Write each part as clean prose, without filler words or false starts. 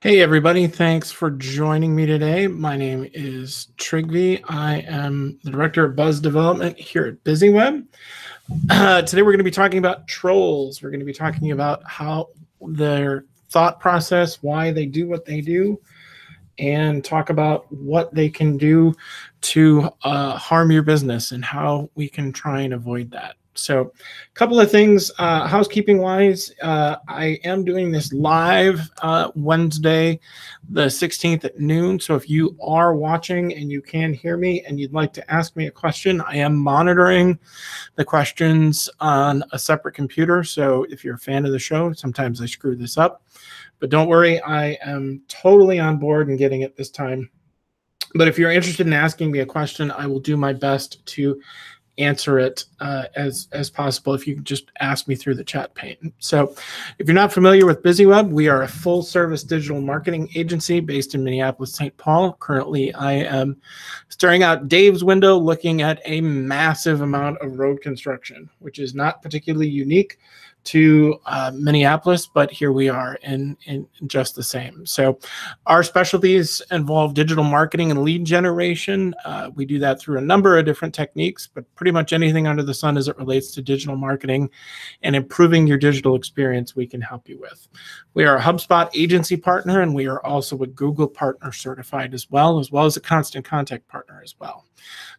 Hey everybody, thanks for joining me today. My name is Trigvi. I am the Director of Buzz Development here at BizzyWeb. Today we're going to be talking about trolls. We're going to be talking about how their thought process, why they do what they do, and talk about what they can do to harm your business and how we can try and avoid that. So a couple of things housekeeping wise. I am doing this live Wednesday the 16th at noon. So if you are watching and you can hear me and you'd like to ask me a question, I am monitoring the questions on a separate computer. So if you're a fan of the show, sometimes I screw this up, but don't worry, I am totally on board and getting it this time. But if you're interested in asking me a question, I will do my best to answer it as possible if you can just ask me through the chat pane. So if you're not familiar with BizzyWeb, we are a full service digital marketing agency based in Minneapolis, St. Paul. Currently, I am staring out Dave's window looking at a massive amount of road construction, which is not particularly unique to Minneapolis, but here we are in just the same. So our specialties involve digital marketing and lead generation. We do that through a number of different techniques, but pretty much anything under the sun as it relates to digital marketing and improving your digital experience, we can help you with. We are a HubSpot agency partner, and we are also a Google partner certified as well as a Constant Contact partner as well.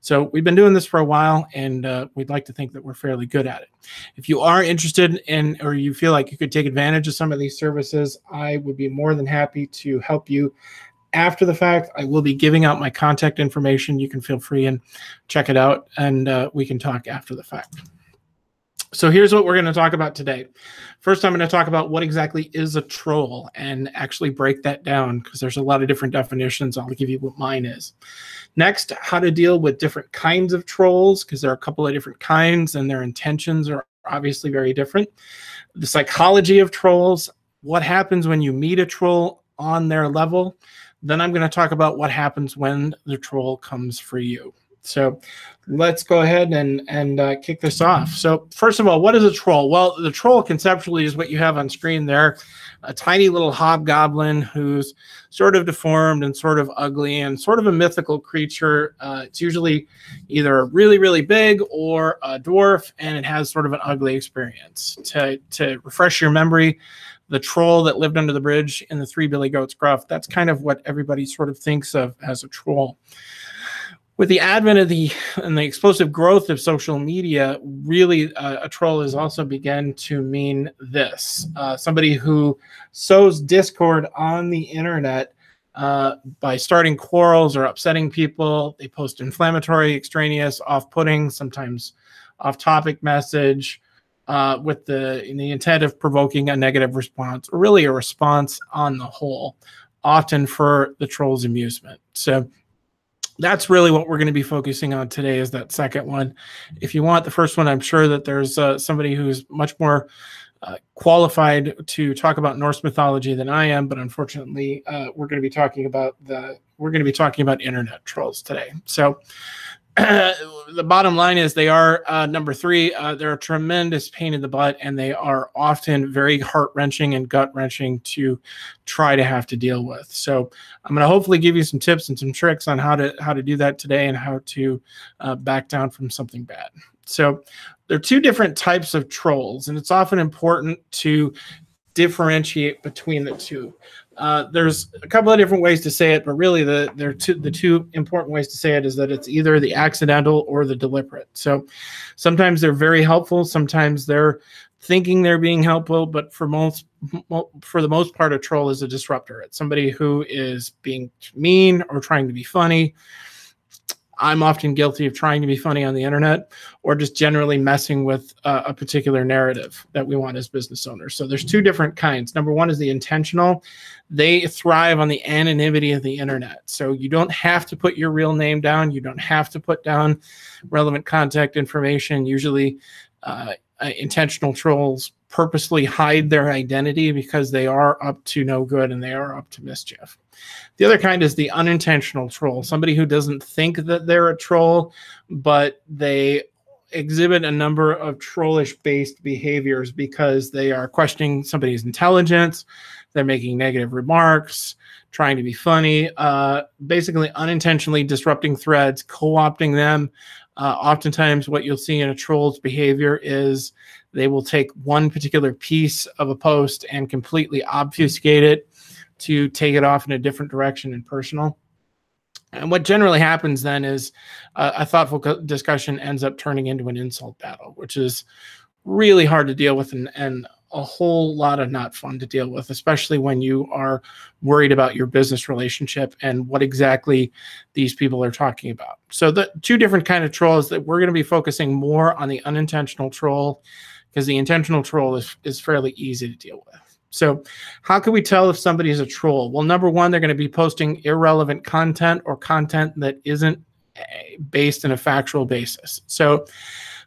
So we've been doing this for a while, and we'd like to think that we're fairly good at it. If you are interested in, or you feel like you could take advantage of some of these services, I would be more than happy to help you after the fact. I will be giving out my contact information. You can feel free and check it out, and we can talk after the fact. So here's what we're going to talk about today. First, I'm going to talk about what exactly is a troll and actually break that down, because there's a lot of different definitions. I'll give you what mine is. Next, how to deal with different kinds of trolls, because there are a couple of different kinds and their intentions are obviously very different. The psychology of trolls, what happens when you meet a troll on their level. Then I'm going to talk about what happens when the troll comes for you. So let's go ahead and kick this off. So first of all, what is a troll? Well, the troll conceptually is what you have on screen there, a tiny little hobgoblin who's sort of deformed and sort of ugly and sort of a mythical creature. It's usually either really, really big or a dwarf, and it has sort of an ugly experience. To refresh your memory, the troll that lived under the bridge in the Three Billy Goats Gruff, that's kind of what everybody sort of thinks of as a troll. With the advent of the explosive growth of social media, really a troll has also begun to mean this. Somebody who sows discord on the internet by starting quarrels or upsetting people. They post inflammatory, extraneous, off-putting, sometimes off-topic message with the intent of provoking a negative response, or really a response on the whole, often for the troll's amusement. So that's really what we're going to be focusing on today, is that second one. If you want the first one, I'm sure that there's somebody who's much more qualified to talk about Norse mythology than I am, but unfortunately, we're going to be talking about internet trolls today. So the bottom line is they are number three. They're a tremendous pain in the butt, and they are often very heart-wrenching and gut-wrenching to try to have to deal with. So I'm going to hopefully give you some tips and some tricks on how to do that today and how to back down from something bad. So there are two different types of trolls, and it's often important to differentiate between the two. There's a couple of different ways to say it, but really the two important ways to say it is that it's either the accidental or the deliberate. So sometimes they're very helpful, sometimes they're thinking they're being helpful, but for the most part, a troll is a disruptor. It's somebody who is being mean or trying to be funny. I'm often guilty of trying to be funny on the internet, or just generally messing with a particular narrative that we want as business owners. So there's two different kinds. Number one is the intentional. They thrive on the anonymity of the internet. So you don't have to put your real name down. You don't have to put down relevant contact information. Usually intentional trolls purposely hide their identity because they are up to no good and they are up to mischief. The other kind is the unintentional troll, somebody who doesn't think that they're a troll, but they exhibit a number of trollish-based behaviors because they are questioning somebody's intelligence, they're making negative remarks, trying to be funny, basically unintentionally disrupting threads, co-opting them. Oftentimes what you'll see in a troll's behavior is they will take one particular piece of a post and completely obfuscate it to take it off in a different direction and personal. And what generally happens then is a thoughtful discussion ends up turning into an insult battle, which is really hard to deal with and a whole lot of not fun to deal with, especially when you are worried about your business relationship and what exactly these people are talking about. So the two different kind of trolls that we're going to be focusing more on the unintentional troll, because the intentional troll is fairly easy to deal with. So how can we tell if somebody is a troll? Well, number one, they're going to be posting irrelevant content or content that isn't based in a factual basis. So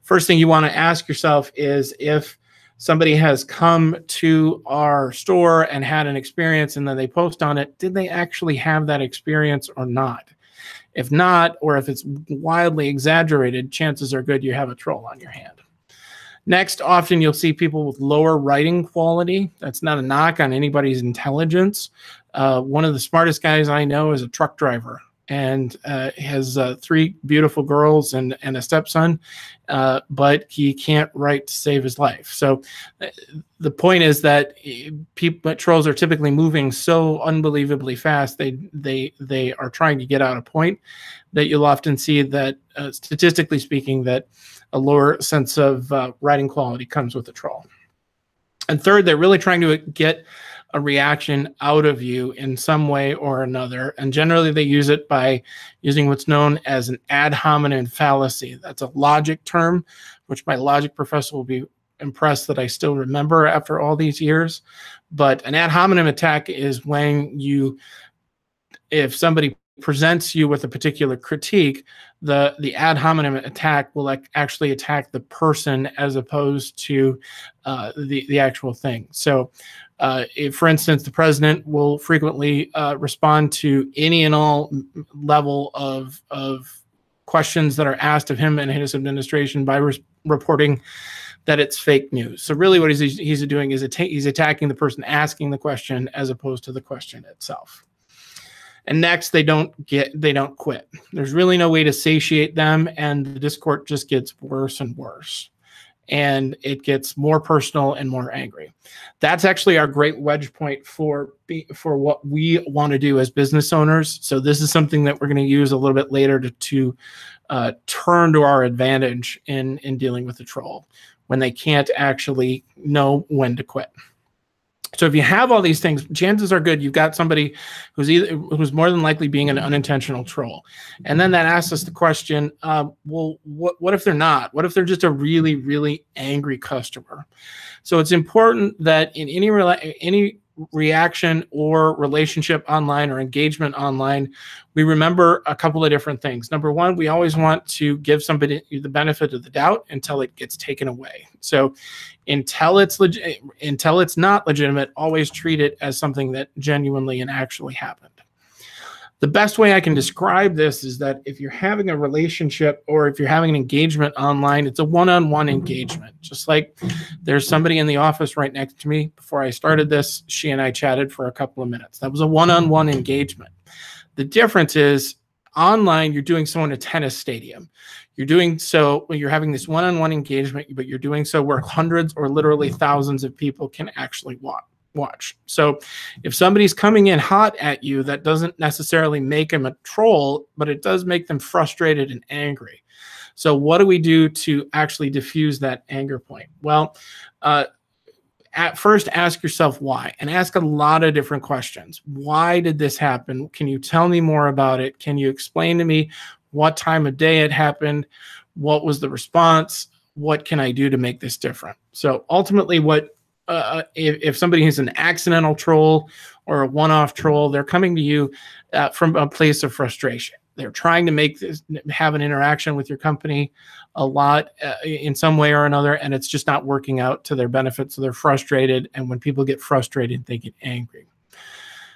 first thing you want to ask yourself is if somebody has come to our store and had an experience and then they post on it, did they actually have that experience or not? If not, or if it's wildly exaggerated, chances are good you have a troll on your hand. Next, often you'll see people with lower writing quality. That's not a knock on anybody's intelligence. One of the smartest guys I know is a truck driver and has 3 beautiful girls and a stepson, but he can't write to save his life. So the point is that trolls are typically moving so unbelievably fast, they are trying to get out a point that you'll often see that, statistically speaking, that a lower sense of writing quality comes with a troll. And third, they're really trying to get a reaction out of you in some way or another. And generally they use it by using what's known as an ad hominem fallacy. That's a logic term, which my logic professor will be impressed that I still remember after all these years. But an ad hominem attack is when if somebody presents you with a particular critique, the ad hominem attack will actually attack the person as opposed to the actual thing. So if, for instance, the president will frequently respond to any and all level of questions that are asked of him and his administration by reporting that it's fake news. So really what he's doing is he's attacking the person asking the question as opposed to the question itself. And next, they don't quit. There's really no way to satiate them, and the discourse just gets worse and worse. And it gets more personal and more angry. That's actually our great wedge point for what we want to do as business owners. So this is something that we're going to use a little bit later to turn to our advantage in dealing with the troll when they can't actually know when to quit. So if you have all these things, chances are good you've got somebody who's more than likely being an unintentional troll. And then that asks us the question, well, what if they're not? What if they're just a really, really angry customer? So it's important that in any reaction or relationship online or engagement online, we remember a couple of different things. Number one, we always want to give somebody the benefit of the doubt until it gets taken away. So until it's not legitimate, always treat it as something that genuinely and actually happened. The best way I can describe this is that if you're having a relationship or if you're having an engagement online, it's a one-on-one engagement. Just like there's somebody in the office right next to me. Before I started this, she and I chatted for a couple of minutes. That was a one-on-one engagement. The difference is online, you're doing so in a tennis stadium. You're doing so when you're having this one-on-one engagement, but you're doing so where hundreds or literally thousands of people can actually watch. So if somebody's coming in hot at you, that doesn't necessarily make them a troll, but it does make them frustrated and angry. So what do we do to actually diffuse that anger point? Well, at first ask yourself why, and ask a lot of different questions. Why did this happen? Can you tell me more about it? Can you explain to me what time of day it happened? What was the response? What can I do to make this different? So ultimately if somebody is an accidental troll or a one-off troll, they're coming to you from a place of frustration. They're trying to have an interaction with your company a lot in some way or another, and it's just not working out to their benefit. So they're frustrated, and when people get frustrated, they get angry.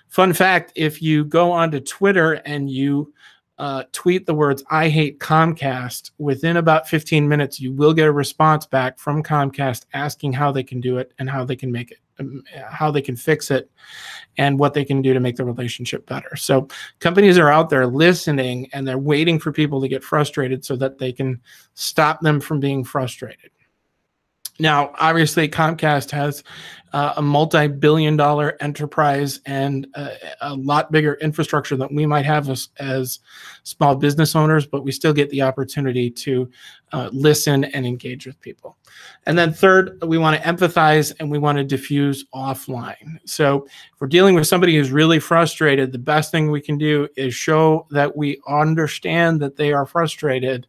Fun fact, if you go onto Twitter and you tweet the words "I hate Comcast," within about 15 minutes, you will get a response back from Comcast asking how they can do it and how they can make it, how they can fix it, and what they can do to make the relationship better. So companies are out there listening, and they're waiting for people to get frustrated so that they can stop them from being frustrated. Now, obviously, Comcast has a multi-billion-dollar enterprise and a lot bigger infrastructure than we might have as small business owners, but we still get the opportunity to listen and engage with people. And then third, we want to empathize and we want to diffuse offline. So if we're dealing with somebody who's really frustrated, the best thing we can do is show that we understand that they are frustrated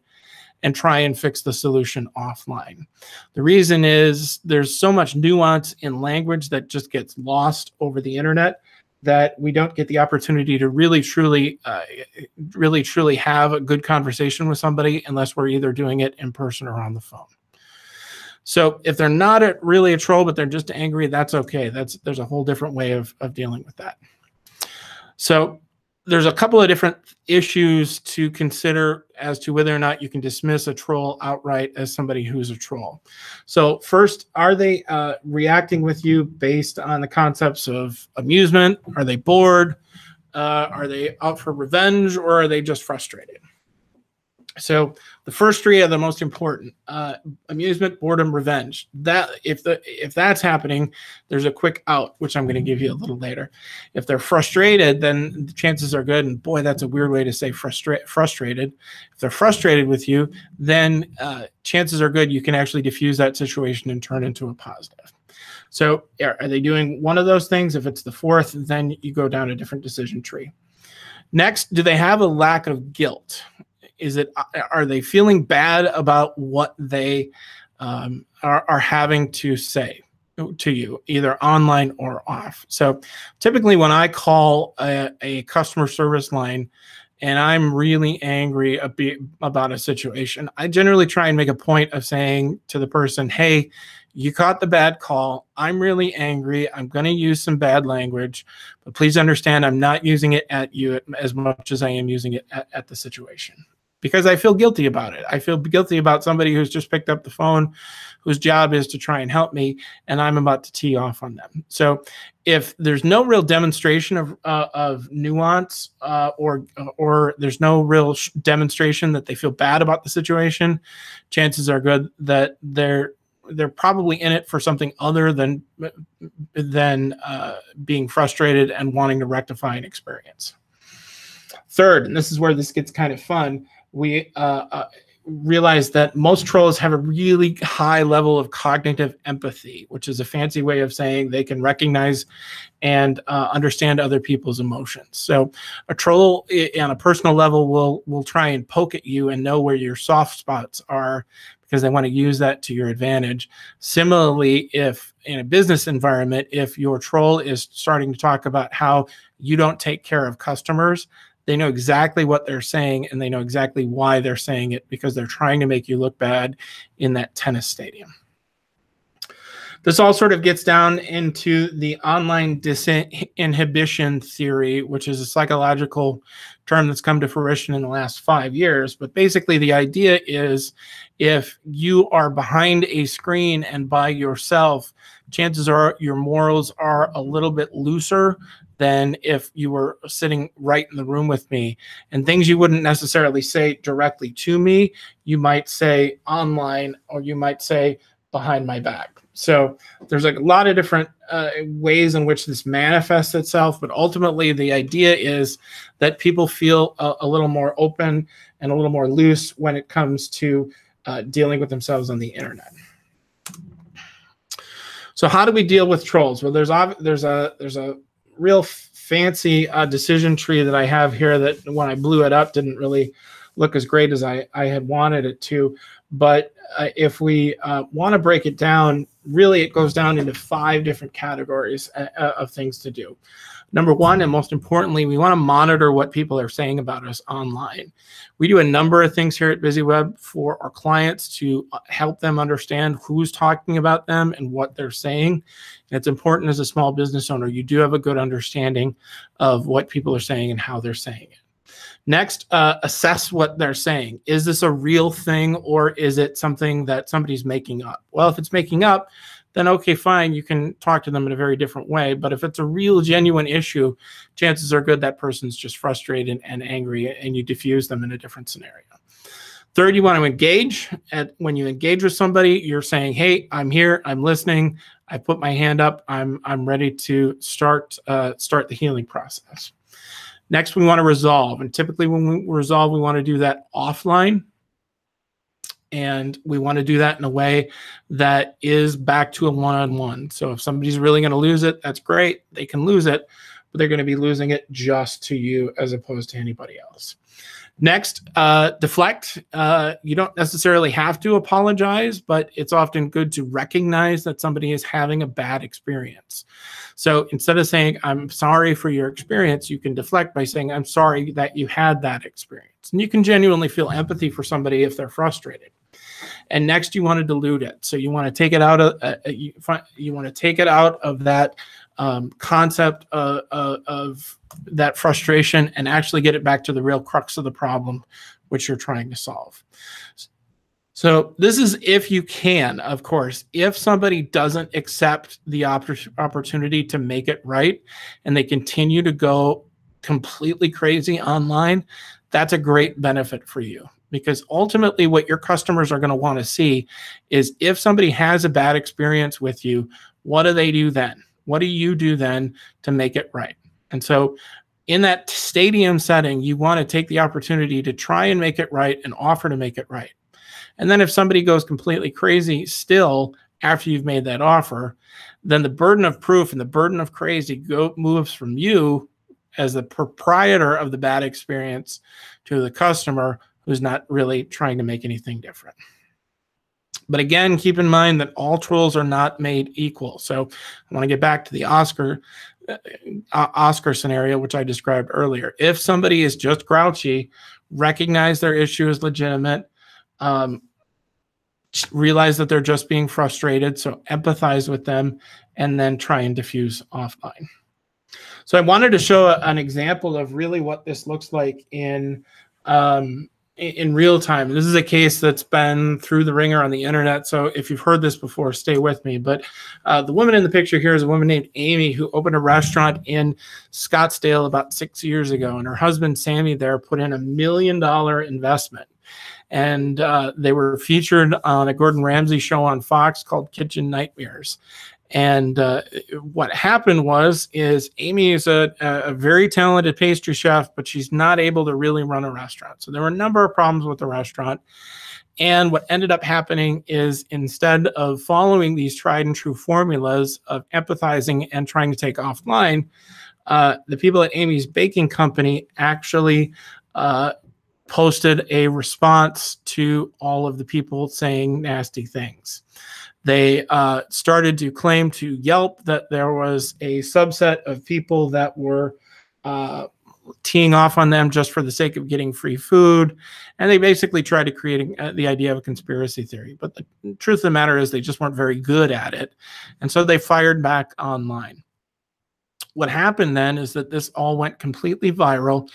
and try and fix the solution offline. The reason is there's so much nuance in language that just gets lost over the internet that we don't get the opportunity to really truly have a good conversation with somebody unless we're either doing it in person or on the phone. So if they're not really a troll, but they're just angry, that's okay. There's a whole different way of dealing with that. So there's a couple of different issues to consider as to whether or not you can dismiss a troll outright as somebody who's a troll. So first, are they reacting with you based on the concepts of amusement? Are they bored? Are they out for revenge, or are they just frustrated? So the first three are the most important: amusement, boredom, revenge. That if that's happening, there's a quick out, which I'm going to give you a little later. If they're frustrated, then the chances are good. And boy, that's a weird way to say frustrated. If they're frustrated with you, then chances are good you can actually diffuse that situation and turn into a positive. So are they doing one of those things? If it's the fourth, then you go down a different decision tree. Next, do they have a lack of guilt? Are they feeling bad about what they are having to say to you, either online or off? So typically when I call a customer service line and I'm really angry about a situation, I generally try and make a point of saying to the person, hey, you caught the bad call. I'm really angry. I'm going to use some bad language, but please understand I'm not using it at you as much as I am using it at the situation. Because I feel guilty about it. I feel guilty about somebody who's just picked up the phone, whose job is to try and help me, and I'm about to tee off on them. So if there's no real demonstration of nuance or there's no real demonstration that they feel bad about the situation, chances are good that they're probably in it for something other than being frustrated and wanting to rectify an experience. Third, and this is where this gets kind of fun, we realize that most trolls have a really high level of cognitive empathy, which is a fancy way of saying they can recognize and understand other people's emotions. So a troll on a personal level will try and poke at you and know where your soft spots are because they want to use that to your advantage. Similarly, if in a business environment, if your troll is starting to talk about how you don't take care of customers, they know exactly what they're saying, and they know exactly why they're saying it because they're trying to make you look bad in that tennis stadium. This all sort of gets down into the online disinhibition theory, which is a psychological term that's come to fruition in the last 5 years. But basically, the idea is if you are behind a screen and by yourself, chances are your morals are a little bit looser than if you were sitting right in the room with me. And things you wouldn't necessarily say directly to me, you might say online, or you might say behind my back. So there's like a lot of different ways in which this manifests itself, but ultimately the idea is that people feel a little more open and a little more loose when it comes to dealing with themselves on the internet. So how do we deal with trolls? Well, there's a real fancy decision tree that I have here that when I blew it up didn't really look as great as I had wanted it to. But if we want to break it down, really it goes down into 5 different categories of things to do. Number one, and most importantly, we want to monitor what people are saying about us online. We do a number of things here at BizzyWeb for our clients to help them understand who's talking about them and what they're saying. And it's important as a small business owner, you do have a good understanding of what people are saying and how they're saying it. Next, assess what they're saying. Is this a real thing, or is it something that somebody's making up? Well, if it's making up, then okay, fine, you can talk to them in a very different way. But if it's a real, genuine issue, chances are good that person's just frustrated and angry, and you diffuse them in a different scenario. Third, you want to engage. When you engage with somebody, you're saying, hey, I'm here, I'm listening, I put my hand up, I'm ready to start the healing process. Next, we want to resolve. And typically when we resolve, we want to do that offline. And we want to do that in a way that is back to a one-on-one. So if somebody's really going to lose it, that's great. They can lose it, but they're going to be losing it just to you as opposed to anybody else. Next, deflect. You don't necessarily have to apologize, but it's often good to recognize that somebody is having a bad experience. So instead of saying, I'm sorry for your experience, you can deflect by saying, I'm sorry that you had that experience. And you can genuinely feel empathy for somebody if they're frustrated. And next, you want to dilute it. So you want to take it out of you want to take it out of that concept of that frustration and actually get it back to the real crux of the problem which you're trying to solve. So this is if you can, of course. If somebody doesn't accept the opportunity to make it right and they continue to go completely crazy online, that's a great benefit for you. Because ultimately what your customers are going to want to see is if somebody has a bad experience with you, what do they do then? What do you do then to make it right? And so in that stadium setting, you want to take the opportunity to try and make it right and offer to make it right. And then if somebody goes completely crazy still after you've made that offer, then the burden of proof and the burden of crazy moves from you as the proprietor of the bad experience to the customer who's not really trying to make anything different. But again, keep in mind that all trolls are not made equal. So I want to get back to the Oscar scenario, which I described earlier. If somebody is just grouchy, recognize their issue is legitimate, realize that they're just being frustrated, so empathize with them, and then try and diffuse offline. So I wanted to show an example of really what this looks like in real time. This is a case that's been through the ringer on the internet. So if you've heard this before, stay with me. But the woman in the picture here is a woman named Amy who opened a restaurant in Scottsdale about 6 years ago. And her husband, Sammy, there put in $1 million investment. And they were featured on a Gordon Ramsay show on Fox called Kitchen Nightmares. And what happened is Amy is a very talented pastry chef, but she's not able to really run a restaurant. So there were a number of problems with the restaurant. And what ended up happening is instead of following these tried and true formulas of empathizing and trying to take offline, the people at Amy's baking company actually posted a response to all of the people saying nasty things. They started to claim to Yelp that there was a subset of people that were teeing off on them just for the sake of getting free food. And they basically tried to create the idea of a conspiracy theory. But the truth of the matter is they just weren't very good at it. And so they fired back online. What happened then is that this all went completely viral.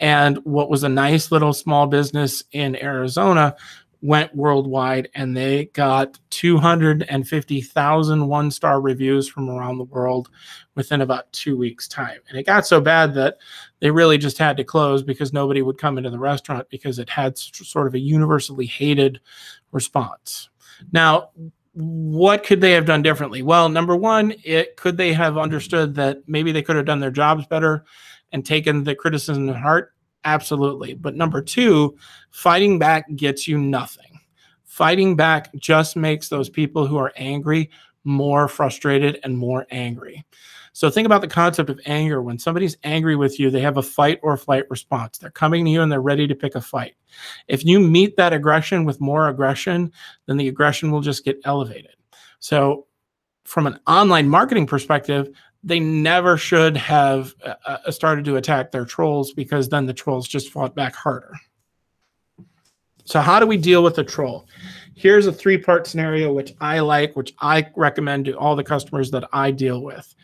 And what was a nice little small business in Arizona went worldwide, and they got 250,000 one-star reviews from around the world within about 2 weeks' time. And it got so bad that they really just had to close because nobody would come into the restaurant because it had sort of a universally hated response. Now, what could they have done differently? Well, number one, could they have understood that maybe they could have done their jobs better and taken the criticism to heart? Absolutely. But number two, fighting back gets you nothing. Fighting back just makes those people who are angry more frustrated and more angry. So think about the concept of anger. When somebody's angry with you, they have a fight or flight response. They're coming to you and they're ready to pick a fight. If you meet that aggression with more aggression, then the aggression will just get elevated. So from an online marketing perspective, they never should have started to attack their trolls, because then the trolls just fought back harder. So how do we deal with a troll? here's a 3-part scenario, which I like, which I recommend to all the customers that I deal with.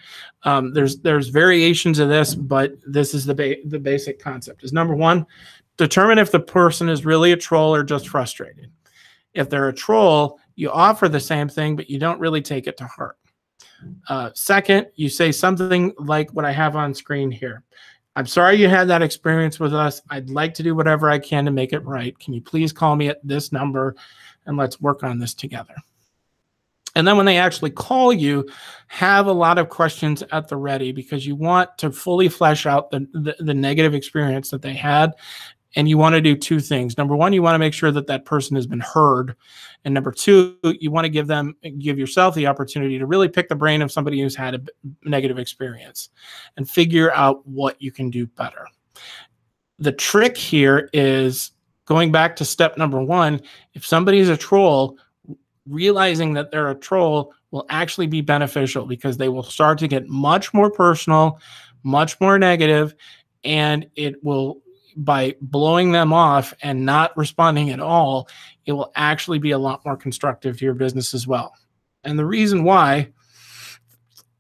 There's variations of this, but this is the basic concept. Is number 1, determine if the person is really a troll or just frustrated. If they're a troll, you offer the same thing, but you don't really take it to heart. Second, you say something like what I have on screen here. I'm sorry you had that experience with us. I'd like to do whatever I can to make it right. Can you please call me at this number and let's work on this together? And then when they actually call you, have a lot of questions at the ready, because you want to fully flesh out the negative experience that they had. And you want to do 2 things. Number 1, you want to make sure that that person has been heard. And number 2, you want to give yourself the opportunity to really pick the brain of somebody who's had a negative experience and figure out what you can do better. The trick here is going back to step number 1. If somebody's a troll, realizing that they're a troll will actually be beneficial, because they will start to get much more personal, much more negative, and it will, by blowing them off and not responding at all, it will actually be a lot more constructive to your business as well. And the reason why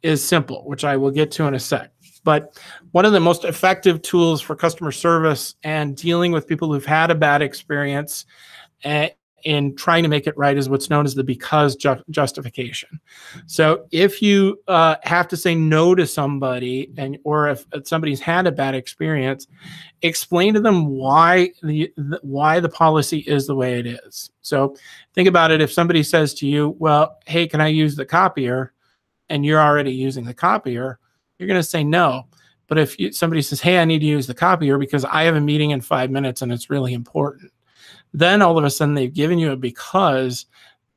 is simple, which I will get to in a sec. But one of the most effective tools for customer service and dealing with people who've had a bad experience in trying to make it right is what's known as the because justification. So if you have to say no to somebody, or if somebody's had a bad experience, explain to them why the policy is the way it is. So think about it. If somebody says to you, well, hey, can I use the copier? And you're already using the copier, you're going to say no. But if somebody says, hey, I need to use the copier because I have a meeting in 5 minutes and it's really important, then all of a sudden they've given you a because,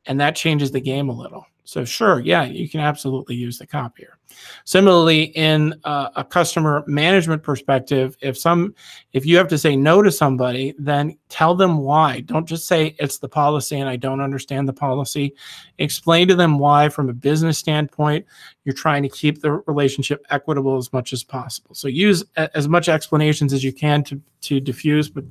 and that changes the game a little. So sure, yeah, you can absolutely use the copier. Similarly, in a customer management perspective, if you have to say no to somebody, then tell them why. Don't just say it's the policy and I don't understand the policy. Explain to them why, from a business standpoint, you're trying to keep the relationship equitable as much as possible. So use as much explanations as you can to diffuse, but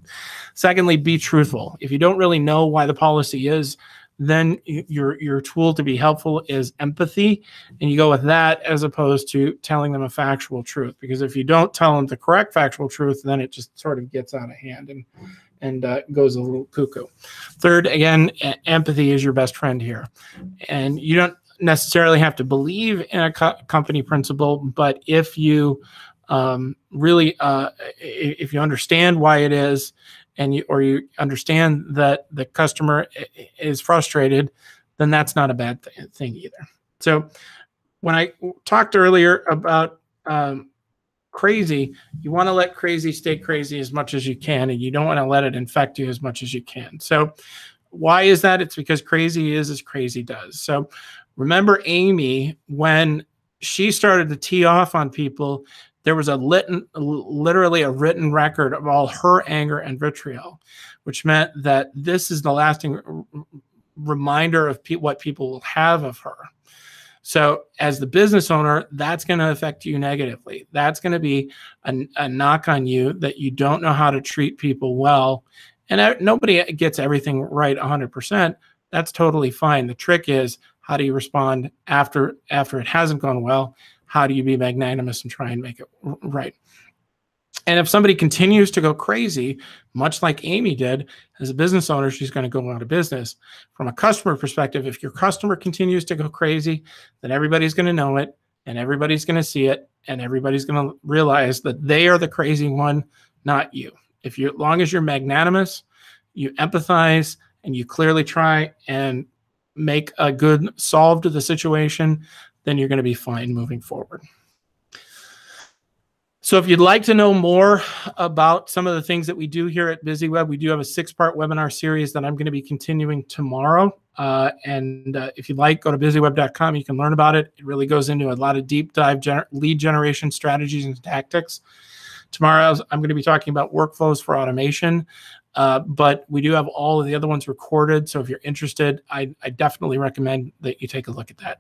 secondly, be truthful. If you don't really know why the policy is, then your tool to be helpful is empathy, and you go with that as opposed to telling them a factual truth. Because if you don't tell them the correct factual truth, then it just sort of gets out of hand and goes a little cuckoo. Third, again, empathy is your best friend here, and you don't necessarily have to believe in a company principle, but if you really if you understand why it is, and you understand that the customer is frustrated, then that's not a bad thing either. So when I talked earlier about crazy, you want to let crazy stay crazy as much as you can, and you don't want to let it infect you as much as you can. So why is that? It's because crazy is as crazy does. So remember Amy, when she started to tee off on people, there was literally a written record of all her anger and vitriol, which meant that this is the lasting reminder of what people will have of her. So as the business owner, that's going to affect you negatively. That's going to be a knock on you that you don't know how to treat people well. And nobody gets everything right 100%. That's totally fine. The trick is, how do you respond after it hasn't gone well? How do you be magnanimous and try and make it right? And if somebody continues to go crazy, much like Amy did, as a business owner, she's going to go out of business. From a customer perspective, if your customer continues to go crazy, then everybody's going to know it, and everybody's going to see it, and everybody's going to realize that they are the crazy one, not you. As long as you're magnanimous, you empathize, and you clearly try and make a good solve to the situation, then you're going to be fine moving forward. So if you'd like to know more about some of the things that we do here at BizzyWeb, we do have a 6-part webinar series that I'm going to be continuing tomorrow. If you'd like, go to BizzyWeb.com. You can learn about it. It really goes into a lot of deep dive lead generation strategies and tactics. Tomorrow, I'm going to be talking about workflows for automation. But we do have all of the other ones recorded. So if you're interested, I definitely recommend that you take a look at that.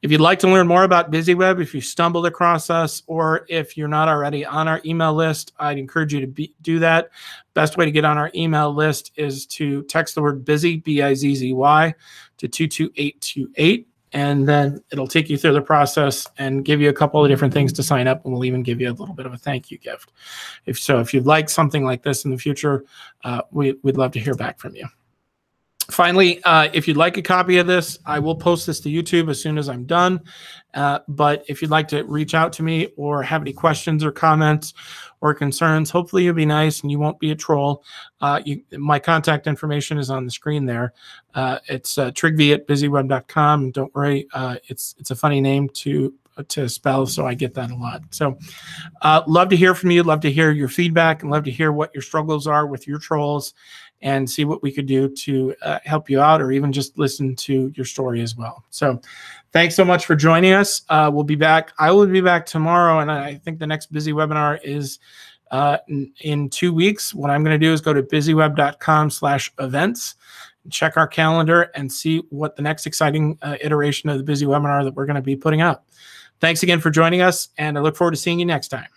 If you'd like to learn more about BizzyWeb, if you stumbled across us, or if you're not already on our email list, I'd encourage you to do that. Best way to get on our email list is to text the word BIZZY, B-I-Z-Z-Y, to 22828. And then it'll take you through the process and give you a couple of different things to sign up. And we'll even give you a little bit of a thank you gift. If you'd like something like this in the future, we'd love to hear back from you. Finally, if you'd like a copy of this, I will post this to YouTube as soon as I'm done. But if you'd like to reach out to me or have any questions or comments or concerns, hopefully you'll be nice and you won't be a troll. My contact information is on the screen there. It's trigv@bizzyweb.com. And don't worry, it's a funny name to spell, so I get that a lot. So love to hear from you, love to hear your feedback, and love to hear what your struggles are with your trolls, and see what we could do to help you out, or even just listen to your story as well. So thanks so much for joining us. We'll be back. I will be back tomorrow, and I think the next Bizzy webinar is in 2 weeks. What I'm going to do is go to bizzyweb.com/events, check our calendar, and see what the next exciting iteration of the Bizzy webinar that we're going to be putting up. Thanks again for joining us, and I look forward to seeing you next time.